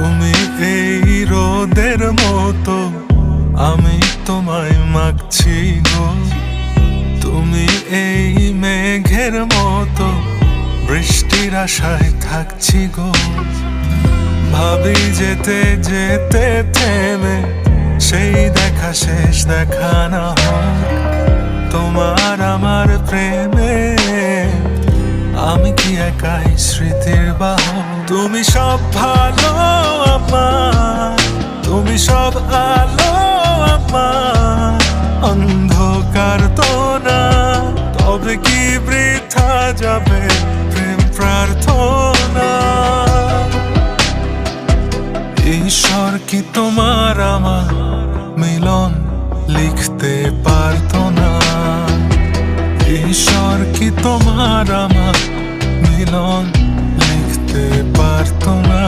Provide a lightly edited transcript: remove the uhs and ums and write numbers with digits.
তুমি এই রোদের মতো, আমি তোমায় মাগছি গো। তুমি এই মেঘের মতো, বৃষ্টির আশায় থাকছি গো। ভাবি যেতে যেতে থেমে, সেই দেখা শেষ দেখা না হোক তোমার আমার প্রেমে। আমি কি একাই স্মৃতির বাহক? তুমি সব ভালো আমার, তুমি সব আলো আমার, অন্ধকার তো না। তবে কি বৃথা যাবে প্রেম প্রার্থনা? ঈশ্বর কি তোমার আমার মিলন লিখতে পারতো না? ঈশ্বর কি তোমার আমার মিলন লিখতে পারতো না?